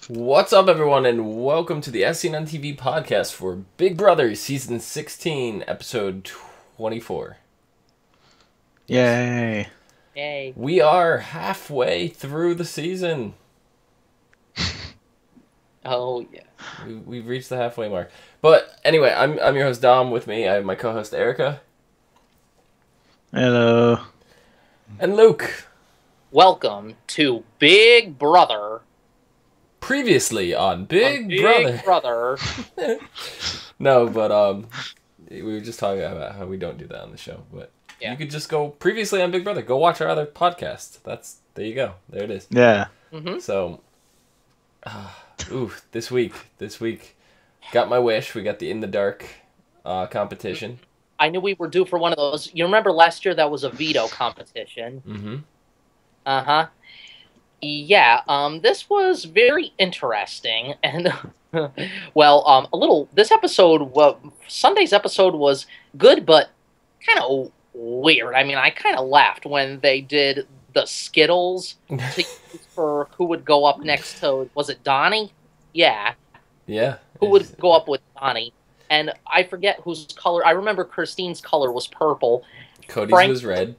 What's up, everyone, and welcome to the SCN on TV podcast for Big Brother Season 16, Episode 24. Yay. Yay. We are halfway through the season. Oh, yeah. We've reached the halfway mark. But anyway, I'm your host, Dom. With me, I have my co-host, Erika. Hello. And Luke. Welcome to Big Brother. Previously on Big Brother. No, but we were just talking about how we don't do that on the show. But yeah. You could just go previously on Big Brother. Go watch our other podcast. There you go. There it is. Yeah. Mm-hmm. So, this week, got my wish. We got the In the Dark competition. I knew we were due for one of those. You remember last year that was a veto competition? Mm-hmm. Uh-huh. Yeah, this was very interesting, and, Sunday's episode was good, but kind of weird. I mean, I kind of laughed when they did the Skittles to use for who would go up next to, was it Donnie? Yeah. Yeah. Who would go up with Donnie, and I forget whose color, I remember Christine's color was purple. Cody's was red.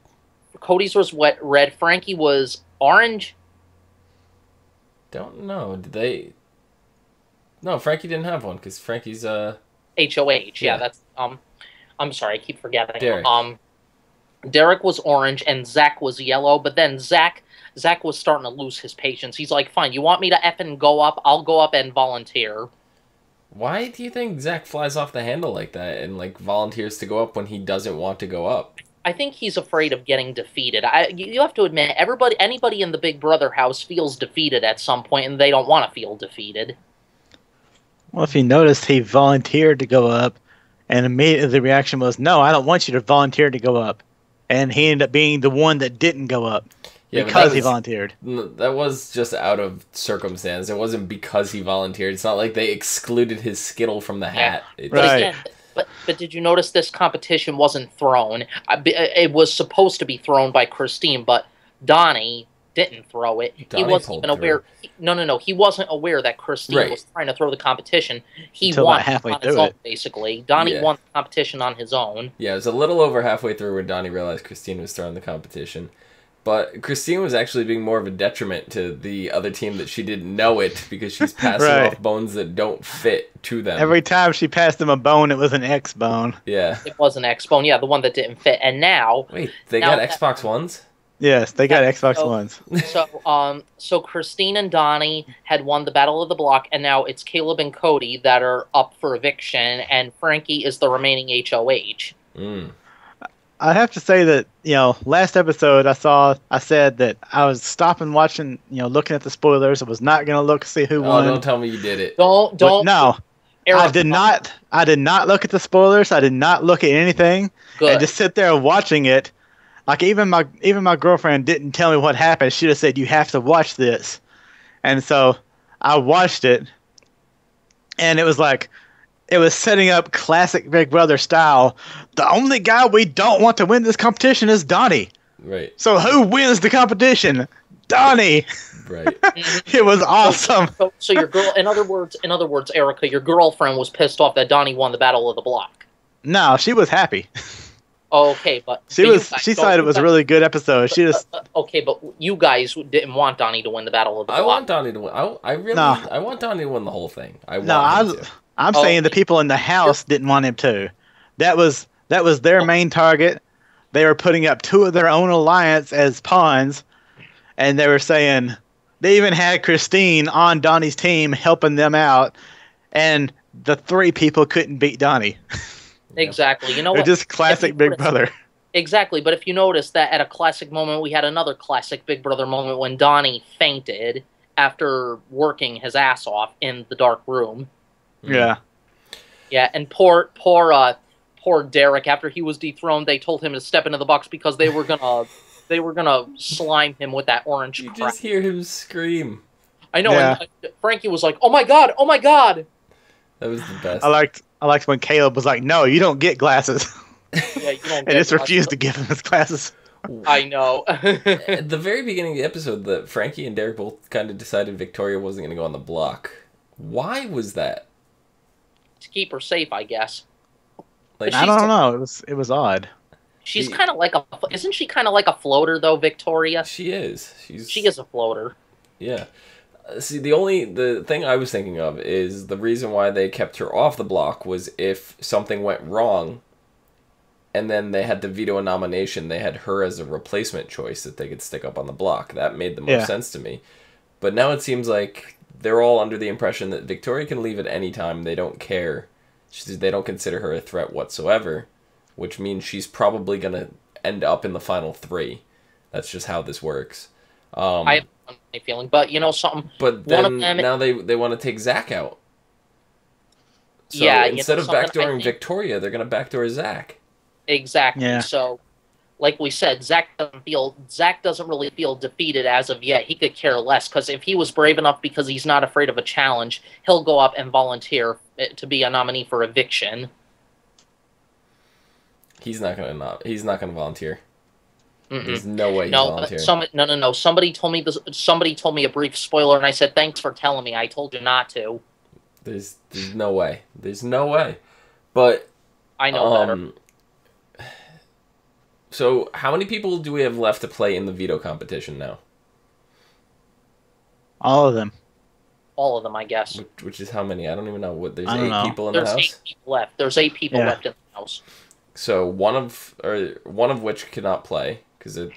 Cody's was red, Frankie was orange. Don't know. Did they? No, Frankie didn't have one because Frankie's HOH. Yeah. Yeah, that's I'm sorry, I keep forgetting. Derek. Derek was orange and Zach was yellow, but then Zach was starting to lose his patience. He's like, "Fine, you want me to effing go up? I'll go up and volunteer." Why do you think Zach flies off the handle like that and like volunteers to go up when he doesn't want to go up? I think he's afraid of getting defeated. You have to admit, anybody in the Big Brother house feels defeated at some point, and they don't want to feel defeated. Well, if you noticed, he volunteered to go up, and immediately the reaction was, "No, I don't want you to volunteer to go up." And he ended up being the one that didn't go up because he volunteered. That was just out of circumstance. It wasn't because he volunteered. It's not like they excluded his Skittle from the hat. Right. But again, but did you notice this competition wasn't thrown? It was supposed to be thrown by Christine, but Donnie didn't throw it. Donnie he wasn't even aware. No. He wasn't aware that Christine was trying to throw the competition. He won halfway on his own, basically. Donnie won the competition on his own. Yeah, it was a little over halfway through when Donnie realized Christine was throwing the competition. But Christine was actually being more of a detriment to the other team that she didn't know it because she's passing off bones that don't fit to them. Every time she passed him a bone, it was an X bone. Yeah. It was an X bone, yeah, the one that didn't fit. And now... Wait, they got Xbox Ones? Yes, they got Xbox Ones. So Christine and Donnie had won the Battle of the Block, and now it's Caleb and Cody that are up for eviction, and Frankie is the remaining HOH. I have to say that, last episode I said that I was stopping watching, looking at the spoilers. I was not going to look to see who won. Oh, don't tell me you did it. Don't. No, Erika, I did not look at the spoilers. I did not look at anything. Good. And just sit there watching it. Like even my girlfriend didn't tell me what happened. She just said, "You have to watch this." And so I watched it. And it was like, it was setting up classic Big Brother style. The only guy we don't want to win this competition is Donnie. Right. So who wins the competition? Donnie. Right. It was awesome. So your girl, in other words, Erika, your girlfriend was pissed off that Donnie won the Battle of the Block. No, she was happy. Okay, but she thought it was a really good episode. She just okay, but you guys didn't want Donnie to win the Battle of the Block. I want Donnie to win. I want Donnie to win the whole thing. I'm saying the people in the house didn't want him to. That was their main target. They were putting up two of their own alliance as pawns, and they were saying they even had Christine on Donnie's team helping them out, and the three people couldn't beat Donnie. Exactly. You know what? They're just classic Big Brother. Exactly, but if you notice that at a classic moment, we had another classic Big Brother moment when Donnie fainted after working his ass off in the dark room. Yeah. Yeah, and poor Derek, after he was dethroned, they told him to step into the box because they were gonna slime him with that orange crap. You just hear him scream. I know, and Frankie was like, "Oh my god, oh my god!" That was the best. I liked when Caleb was like, "No, you don't get glasses." Yeah, you don't. And just refused to give him his glasses. I know. At the very beginning of the episode, that Frankie and Derek both kind of decided Victoria wasn't going to go on the block. Why was that? To keep her safe, I guess. Like, I don't know. It was odd. She's kind of like isn't she kind of like a floater though, Victoria? She is. She is a floater. Yeah. See, the thing I was thinking of is the reason why they kept her off the block was if something went wrong and then they had to veto a nomination, they had her as a replacement choice that they could stick up on the block. That made the most sense to me. But now it seems like they're all under the impression that Victoria can leave at any time. They don't care. They don't consider her a threat whatsoever, which means she's probably going to end up in the final 3. That's just how this works. I have a feeling, but you know something. But then now they want to take Zach out. So instead of backdooring Victoria, they're going to backdoor Zach. Exactly. Yeah. So, like we said, Zach doesn't really feel defeated as of yet. He could care less because if he was brave enough, because he's not afraid of a challenge, he'll go up and volunteer to be a nominee for eviction. He's not gonna volunteer. There's no way he's volunteering. No. Somebody told me a brief spoiler, and I said, "Thanks for telling me. I told you not to." There's no way. There's no way. But I know better. So, how many people do we have left to play in the veto competition now? All of them. All of them, I guess. Which is how many? I don't even know. What? There's 8 people in the house? There's 8 people left. There's 8 people left in the house. So, one of which cannot play. The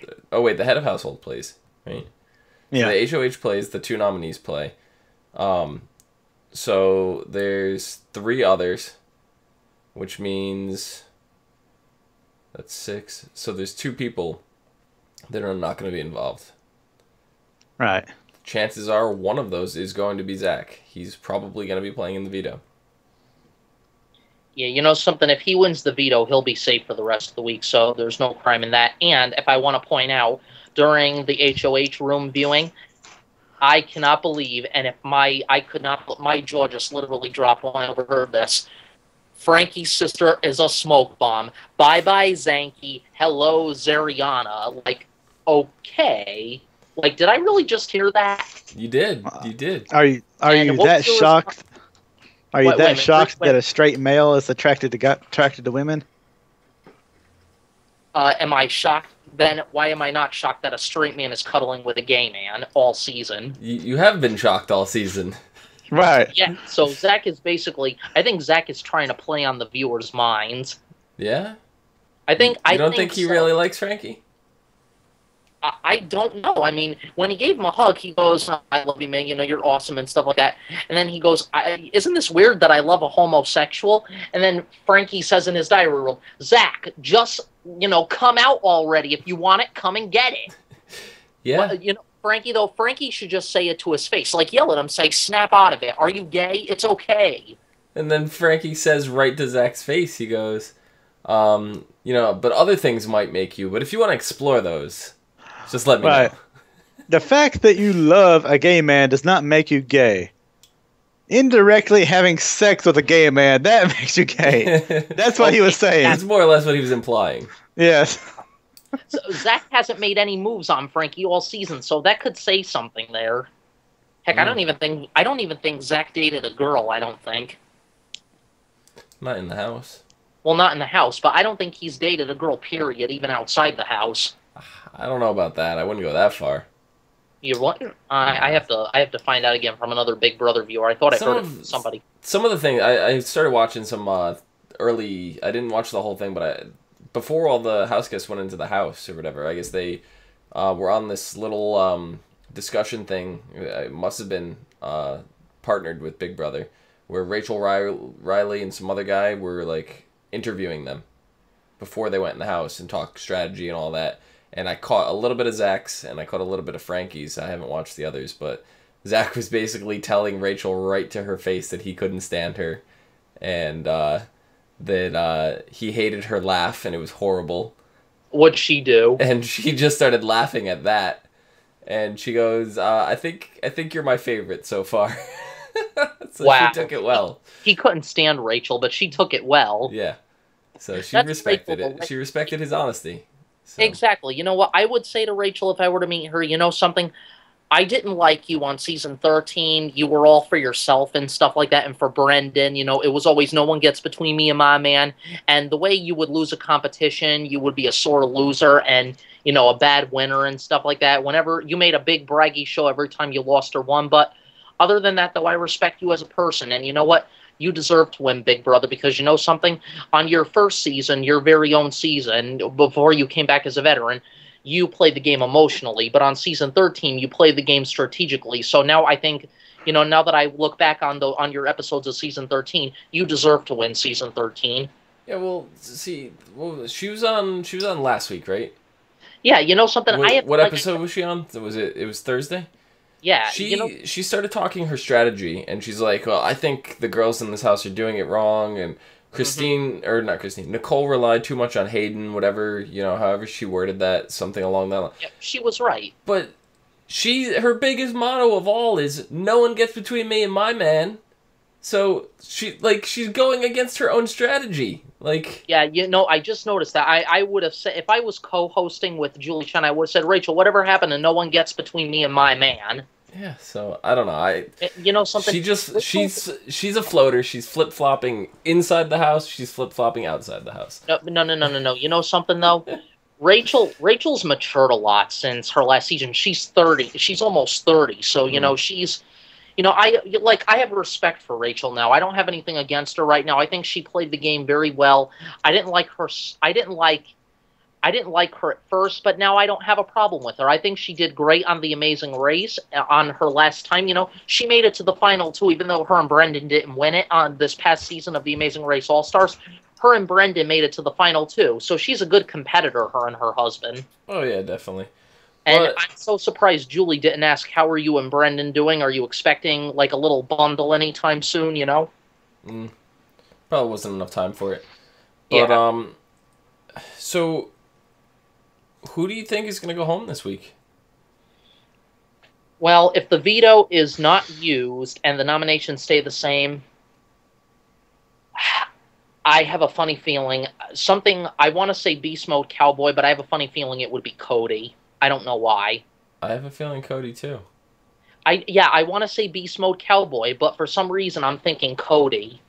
head of household plays, right? Yeah. So the HOH plays, the 2 nominees play. So there's 3 others, which means that's 6. So there's 2 people that are not going to be involved. Right. Chances are one of those is going to be Zach. He's probably going to be playing in the veto. Yeah, you know something? If he wins the veto, he'll be safe for the rest of the week, so there's no crime in that. And if I want to point out, during the HOH room viewing, I cannot believe, and my jaw just literally dropped when I overheard this. Frankie's sister is a smoke bomb. Bye-bye, Zanky. Hello, Zariana. Like, okay. Like, did I really just hear that? You did. You did. Are you that shocked? Are you that shocked that a straight male is attracted to women? Am I shocked? Then why am I not shocked that a straight man is cuddling with a gay man all season? You have been shocked all season. Right. Yeah, so Zach is I think Zach is trying to play on the viewers' minds. Yeah? I think he really likes Frankie? I don't know. I mean, when he gave him a hug, he goes, "I love you, man. You know, you're awesome," and stuff like that. And then he goes, "Isn't this weird that I love a homosexual?" And then Frankie says in his diary room, "Zach, just come out already. If you want it, come and get it." Yeah. Well, Frankie should just say it to his face, like yell at him, say, "Snap out of it. Are you gay? It's okay." And then Frankie says right to Zach's face, he goes, "But other things might make you. But if you want to explore those." Just let me know. The fact that you love a gay man does not make you gay. Indirectly having sex with a gay man, that makes you gay. That's what he was saying. That's more or less what he was implying. Yes. So Zach hasn't made any moves on Frankie all season, so that could say something there. Heck, I don't even think Zach dated a girl, I don't think. Not in the house. Well, not in the house, but I don't think he's dated a girl, period, even outside the house. I don't know about that. I wouldn't go that far. You what? I have to find out again from another Big Brother viewer. I thought I heard it from somebody. Some of the things I started watching some early. I didn't watch the whole thing, but before all the house guests went into the house or whatever, I guess they were on this little discussion thing. It must have been partnered with Big Brother, where Rachel Riley and some other guy were like interviewing them before they went in the house and talked strategy and all that. And I caught a little bit of Zach's, and I caught a little bit of Frankie's. I haven't watched the others, but Zach was basically telling Rachel right to her face that he couldn't stand her, and that he hated her laugh, and it was horrible. What'd she do? And she just started laughing at that, and she goes, I think you're my favorite so far. So wow. She took it well. He couldn't stand Rachel, but she took it well. Yeah. So she respected it. She respected his honesty. So. Exactly. You know what? I would say to Rachel if I were to meet her, you know something? I didn't like you on season 13. You were all for yourself and stuff like that. And for Brendan, you know, it was always no one gets between me and my man. And the way you would lose a competition, you would be a sore loser and, you know, a bad winner and stuff like that. Whenever you made a big braggy show every time you lost or won. But other than that, though, I respect you as a person. And you know what? You deserve to win, Big Brother, because you know something? On your first season, your very own season, before you came back as a veteran, you played the game emotionally, but on season 13 you played the game strategically. So now I think, you know, now that I look back on your episodes of season 13, you deserve to win season 13. Yeah, well, see, she was on last week, right? Yeah, you know something. What episode was she on? It was Thursday? Yeah, she started talking her strategy, and she's like, "Well, I think the girls in this house are doing it wrong," and Nicole relied too much on Hayden, whatever, you know, however she worded that, something along that line. Yeah, she was right. But her biggest motto of all is, no one gets between me and my man. So she's going against her own strategy. Like, yeah, you know, I just noticed that. I would have said, if I was co-hosting with Julie Chen, I would have said, Rachel, whatever happened to no one gets between me and my man. Yeah, so I don't know. You know something? She's a floater. She's flip flopping inside the house. She's flip flopping outside the house. No. You know something though? Rachel's matured a lot since her last season. She's 30. She's almost 30. So you know she's, you know, I have respect for Rachel now. I don't have anything against her right now. I think she played the game very well. I didn't like her at first, but now I don't have a problem with her. I think she did great on The Amazing Race on her last time. You know, she made it to the final too, even though her and Brendan didn't win it on this past season of The Amazing Race All-Stars. Her and Brendan made it to the final too, so she's a good competitor, her and her husband. Oh yeah, definitely. And I'm so surprised Julie didn't ask, how are you and Brendan doing? Are you expecting like a little bundle anytime soon, you know? Probably wasn't enough time for it. But, yeah. So who do you think is going to go home this week? Well, if the veto is not used and the nominations stay the same, I have a funny feeling. I want to say Beast Mode Cowboy, but I have a funny feeling it would be Cody. I don't know why. I have a feeling Cody, too. I want to say Beast Mode Cowboy, but for some reason I'm thinking Cody.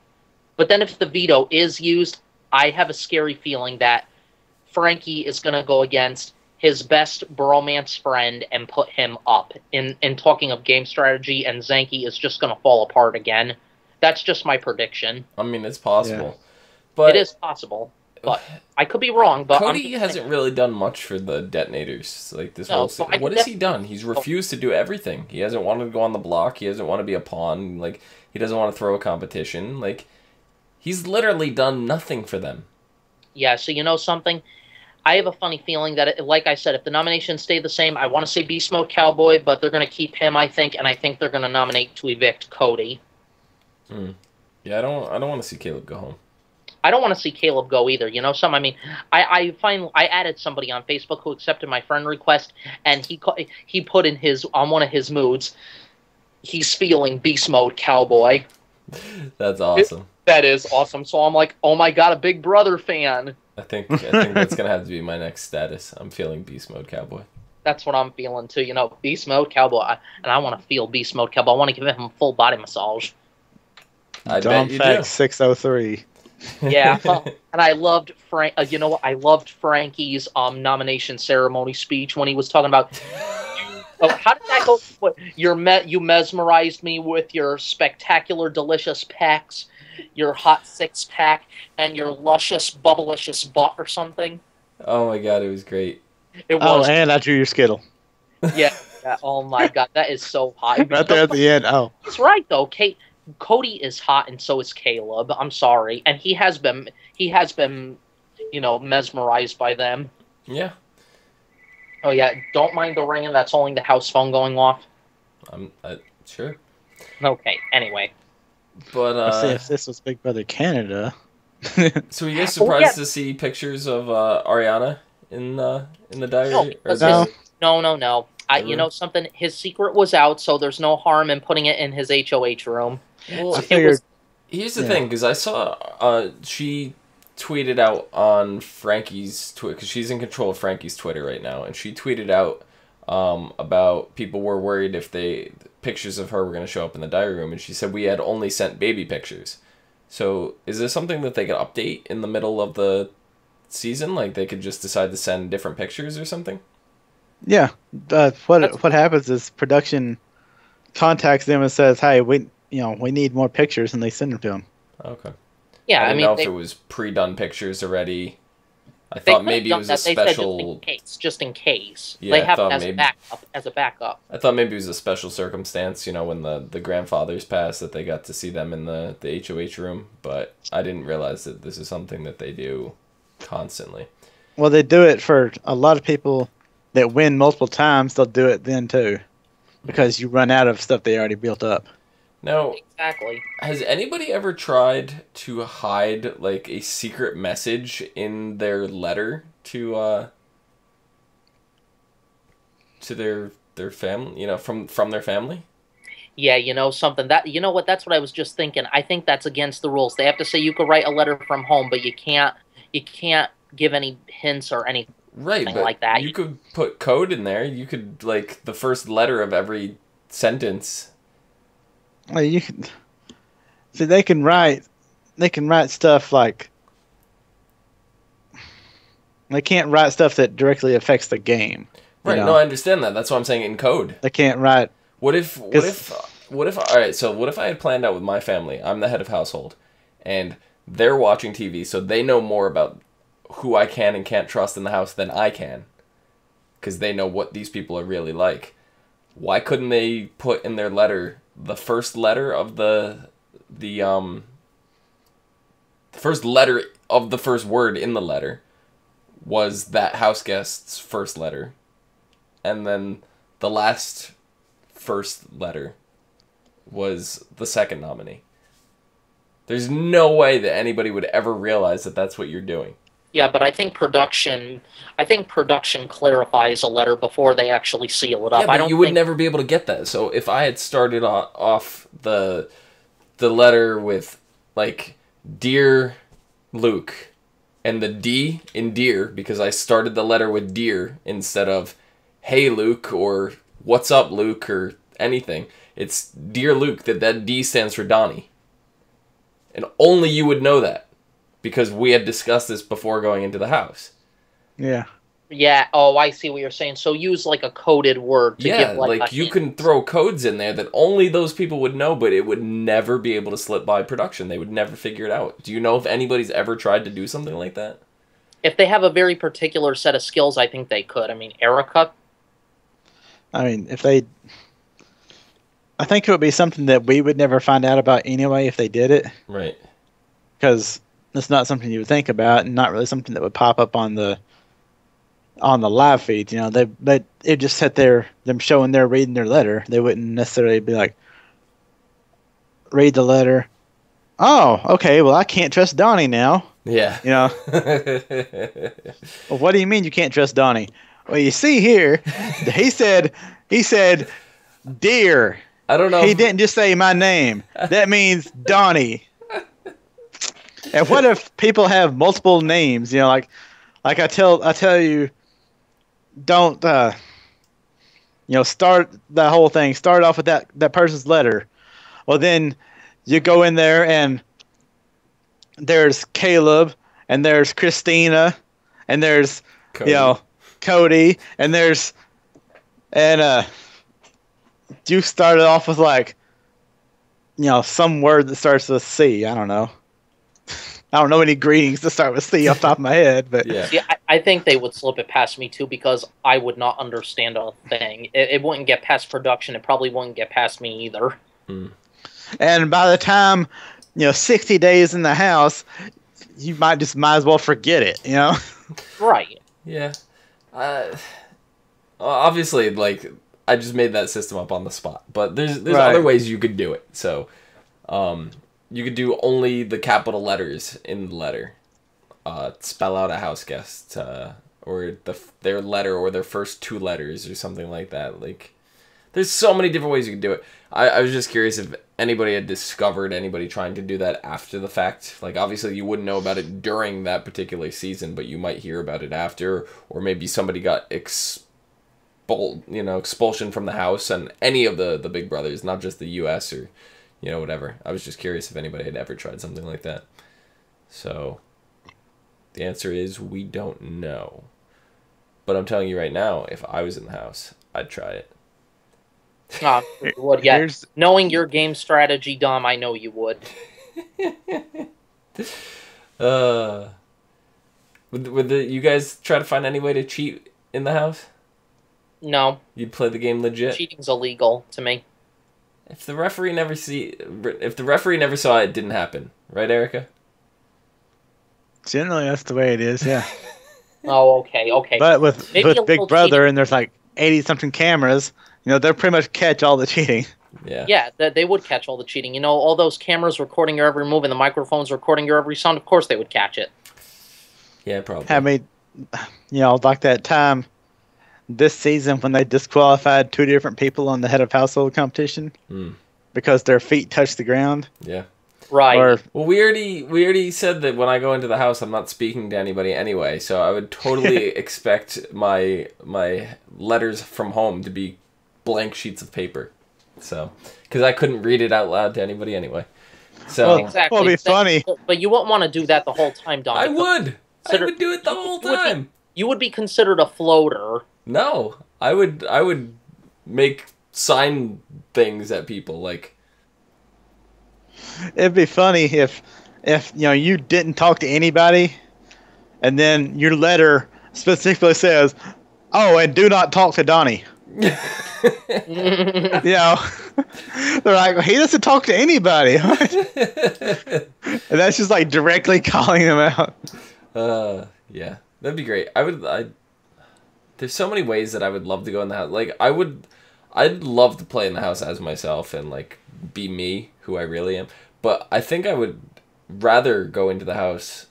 But then if the veto is used, I have a scary feeling that Frankie is going to go against his best bromance friend and put him up in talking of game strategy, and Zanky is just going to fall apart again. That's just my prediction. I mean, it's possible. Yeah. But it is possible. But I could be wrong. But Cody hasn't really done much for the detonators. Like this whole thing. What has he done? He's refused to do everything. He hasn't wanted to go on the block. He doesn't want to be a pawn. Like, he doesn't want to throw a competition. Like, he's literally done nothing for them. Yeah, so you know something? I have a funny feeling that, like I said, if the nominations stay the same, I want to say Beast Mode Cowboy, but they're going to keep him, I think, and I think they're going to nominate to evict Cody. Yeah, I don't want to see Caleb go home. I don't want to see Caleb go either. You know, I mean, I added somebody on Facebook who accepted my friend request, and he put in on one of his moods, he's feeling Beast Mode Cowboy. That's awesome. That is awesome. So I'm like, oh my god, a Big Brother fan. I think that's gonna have to be my next status. I'm feeling Beast Mode Cowboy. That's what I'm feeling too. You know, Beast Mode Cowboy, and I want to feel Beast Mode Cowboy. I want to give him full body massage. I bet you do. 603. Yeah, and I loved Frank. You know what? I loved Frankie's nomination ceremony speech when he was talking about. How did that go? What, you mesmerized me with your spectacular, delicious pecs, your hot six-pack, and your luscious, bubblicious butt or something. Oh my god, it was great. It was. Oh, and I drew your Skittle. Yeah. Oh my god, that is so hot. Right there at the end. Oh, it's right though. Cody is hot, and so is Caleb. I'm sorry, and he has been, you know, mesmerized by them. Yeah. Oh yeah, don't mind the ringing. That's only the house phone going off. Sure. Okay. Anyway. But let's see if this was Big Brother Canada. So were you guys surprised to see pictures of Ariana in the diary? No. You know something? His secret was out, so there's no harm in putting it in his HOH room. Well, here's the thing, because I saw she tweeted out on Frankie's Twitter, because she's in control of Frankie's Twitter right now, and she tweeted out about people were worried if pictures of her were going to show up in the diary room, and she said we had only sent baby pictures. So is this something that they could update in the middle of the season? Like they could just decide to send different pictures or something? Yeah. What happens is production contacts them and says, "Hey, we need more pictures," and they send them to them. Okay. Yeah, I didn't know if it was pre-done pictures already. I thought maybe it was a special. Just in case. Yeah, they have it as a backup. I thought maybe it was a special circumstance, when the grandfathers passed, that they got to see them in the HOH room. But I didn't realize that this is something that they do constantly. Well, they do it for a lot of people that win multiple times. They'll do it then too, because you run out of stuff they already built up. Now, exactly. Has anybody ever tried to hide like a secret message in their letter to their family, from their family? Yeah, something what, that's what I was just thinking. I think that's against the rules. They have to say you could write a letter from home, but you can't give any hints or anything like that. You could put code in there. You could like the first letter of every sentence. Well, you can see they can write stuff like they can't write stuff that directly affects the game. Right. No, I understand that. That's why I'm saying in code. They can't write. What if all right, so what if I had planned out with my family? I'm the head of household and they're watching TV, so they know more about who I can and can't trust in the house than I can. Cuz they know what these people are really like. Why couldn't they put in their letter the first letter of the first letter of the first word in the letter was that house guest's first letter, and then the last first letter was the second nominee? There's no way that anybody would ever realize that that's what you're doing. Yeah, but I think production clarifies a letter before they actually seal it up. Yeah, but you would never be able to get that. So if I had started off the letter with like "Dear Luke" and the D in "Dear" because I started the letter with "Dear" instead of "Hey Luke" or "What's up Luke" or anything, it's "Dear Luke." That D stands for Donnie, and only you would know that. Because we had discussed this before going into the house. Yeah. Yeah. Oh, I see what you're saying. So use like a coded word to give like you can throw codes in there that only those people would know, but it would never be able to slip by production. They would never figure it out. Do you know if anybody's ever tried to do something like that? If they have a very particular set of skills, I think they could. I mean, Erika. I mean, I think it would be something that we would never find out about anyway if they did it. Right. Because it's not something you would think about, and not really something that would pop up on the live feed. They just sit there, them showing they're reading their letter. They wouldn't necessarily be like, read the letter. Oh, okay. Well, I can't trust Donnie now. Yeah. Well, what do you mean you can't trust Donnie? Well, you see here, he said, "Dear." I don't know. He didn't just say my name. That means Donnie. And what if people have multiple names? Like I tell you, don't start the whole thing. Start off with that person's letter. Well, then you go in there and there's Caleb and there's Christina and there's Cody and you started off with some word that starts with C. I don't know. I don't know any greetings to start with C off the top of my head, but yeah, I think they would slip it past me too because I would not understand a thing. It wouldn't get past production. It probably wouldn't get past me either. And by the time 60 days in the house, you might as well forget it. Right. Yeah. Obviously, I just made that system up on the spot, but there's other ways you could do it. So, you could do only the capital letters in the letter. Spell out a house guest, or their letter or their first two letters or something like that. There's so many different ways you can do it. I was just curious if anybody had discovered anybody trying to do that after the fact. Like, obviously, you wouldn't know about it during that particular season, but you might hear about it after, or maybe somebody got expulsion from the house and any of the Big Brothers, not just the U.S. or, whatever. I was just curious if anybody had ever tried something like that. So, the answer is we don't know. But I'm telling you right now, if I was in the house, I'd try it. You would, yeah. Knowing your game strategy, Dom, I know you would. Would you guys try to find any way to cheat in the house? No. You'd play the game legit? Cheating's illegal to me. If the referee never saw it, it didn't happen. Right, Erika? Generally, that's the way it is, yeah. Oh, okay. But with Big Brother, and there's like 80-something cameras, they'll pretty much catch all the cheating. Yeah. Yeah, they would catch all the cheating. All those cameras recording your every move and the microphones recording your every sound, of course they would catch it. Yeah, probably. I mean, like that time this season when they disqualified 2 different people on the head of household competition because their feet touched the ground. Yeah. Right. Well, we already said that when I go into the house, I'm not speaking to anybody anyway, so I would totally expect my letters from home to be blank sheets of paper. So, because I couldn't read it out loud to anybody anyway. So exactly. Well, it'd be funny. But you wouldn't want to do that the whole time, Don. I would do it the whole time. You would be considered a floater. No, I would make sign things at people like. It'd be funny if you didn't talk to anybody, and then your letter specifically says, "Oh, and do not talk to Donnie." They're like, he doesn't talk to anybody, and that's just like directly calling them out. Yeah, that'd be great. There's so many ways that I would love to go in the house. Like, I'd love to play in the house as myself and like be me, who I really am. But I think I would rather go into the house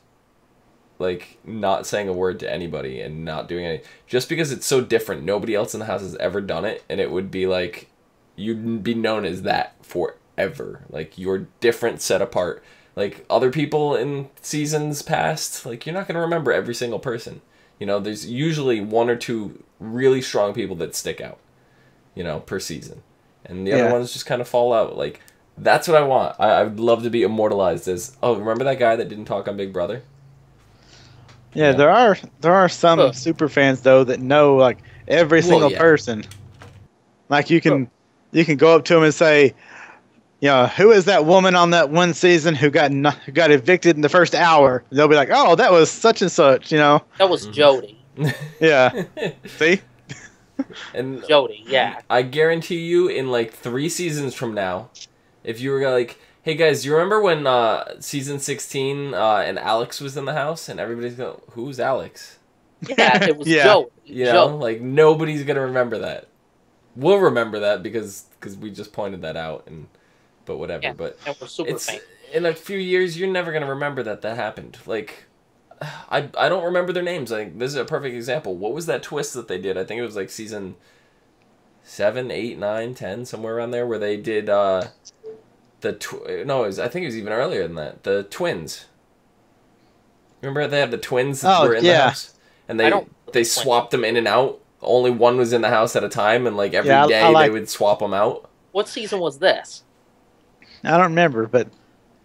like not saying a word to anybody and not doing anything, just because it's so different. Nobody else in the house has ever done it, and it would be like you'd be known as that forever. Like, you're different, set apart. Like other people in seasons past, like you're not going to remember every single person. There's usually 1 or 2 really strong people that stick out, per season. And the other ones just kind of fall out. Like, that's what I want. I would love to be immortalized as, remember that guy that didn't talk on Big Brother? Yeah, there are some super fans though that know like every single person. Like you can go up to them and say, who is that woman on that one season who got evicted in the first hour? They'll be like, oh, that was such and such, That was Jody. Yeah. See? And Jody, yeah. I guarantee you, in like 3 seasons from now, if you were like, hey guys, you remember when season 16 and Alex was in the house and everybody's going, who's Alex? Yeah, it was Jody. Like nobody's gonna remember that. We'll remember that because we just pointed that out, but whatever. Yeah, but and we're super famous. In a few years, you're never gonna remember that happened. Like, I don't remember their names. Like, this is a perfect example. What was that twist that they did? I think it was like season 7, 8, 9, 10, somewhere around there, where they did I think it was even earlier than that. The twins. Remember they had the twins that were in the house, and they swapped them in and out. Only one was in the house at a time, and like every day they would swap them out. What season was this? I don't remember, but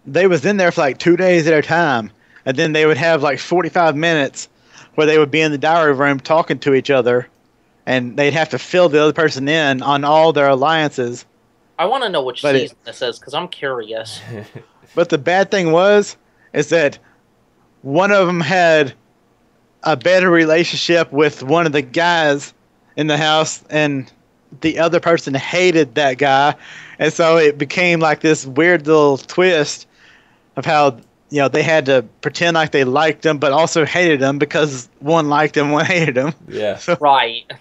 they was in there for like 2 days at a time, and then they would have like 45 minutes where they would be in the diary room talking to each other, and they'd have to fill the other person in on all their alliances. I want to know which season this is because I'm curious. But the bad thing is that one of them had a better relationship with one of the guys in the house, and the other person hated that guy, and so it became like this weird little twist of how they had to pretend like they liked him but also hated him because one liked him, one hated him. Yeah. Right.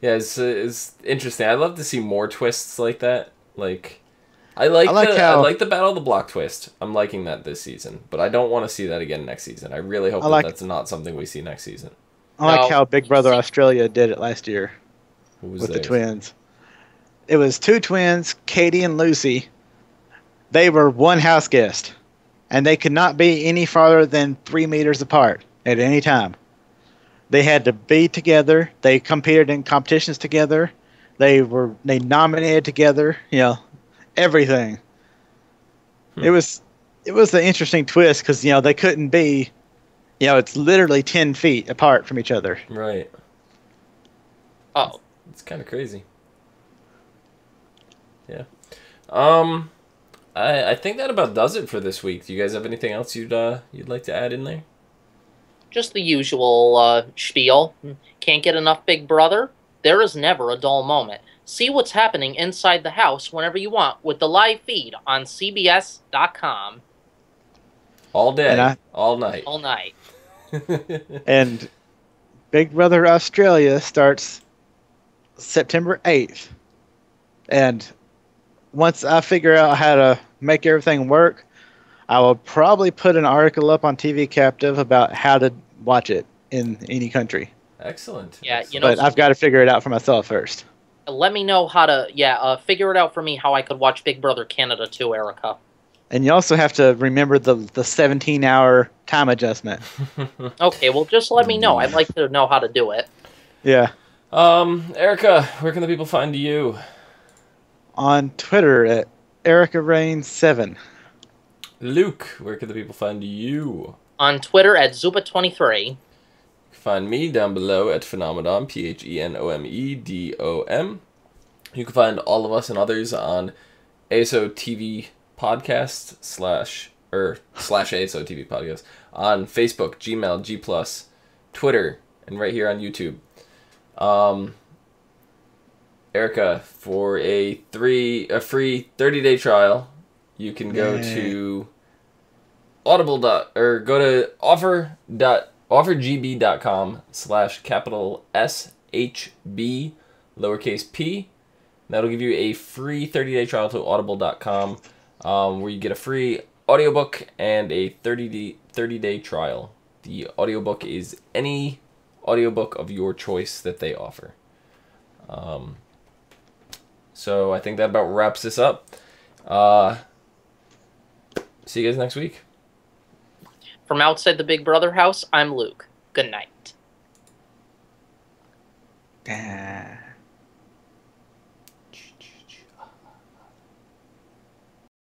Yeah, it's interesting. I'd love to see more twists like that. Like, I like the Battle of the Block twist. I'm liking that this season, but I don't want to see that again next season. I really hope that's not something we see next season. I like how Big Brother Australia did it last year with the twins. it was two twins, Katie and Lucy. They were one house guest, and they could not be any farther than 3 meters apart at any time. They had to be together. They competed in competitions together. They nominated together. Everything. It was an interesting twist because they couldn't be. It's literally 10 feet apart from each other. Right. Oh, it's kind of crazy. Yeah. I think that about does it for this week. Do you guys have anything else you'd like to add in there? Just the usual spiel. Can't get enough Big Brother? There is never a dull moment. See what's happening inside the house whenever you want with the live feed on CBS.com. All day, all night. All night. And Big Brother Australia starts September 8th. And once I figure out how to make everything work, I will probably put an article up on TV Captive about how to watch it in any country. Excellent. Yeah, but I've got to figure it out for myself first. Let me know how to, figure it out for me how I could watch Big Brother Canada too, Erika. And you also have to remember the 17-hour time adjustment. Okay, well, just let me know. I'd like to know how to do it. Yeah. Erika, where can the people find you? On Twitter at ErikaRain7. Luke, where can the people find you? On Twitter at Zuba23. You can find me down below at Phenomenon, Phenomedom. You can find all of us and others on ASO TV Podcast slash ASO TV Podcast on Facebook, Gmail, G+, Twitter, and right here on YouTube. Erika, for a free 30-day trial, you can go to offergb.com/SHB lowercase p. That'll give you a free 30-day trial to audible.com where you get a free audiobook and a 30-day trial. The audiobook is any audiobook of your choice that they offer. So I think that about wraps this up. See you guys next week. From outside the Big Brother house, I'm Luke. Good night.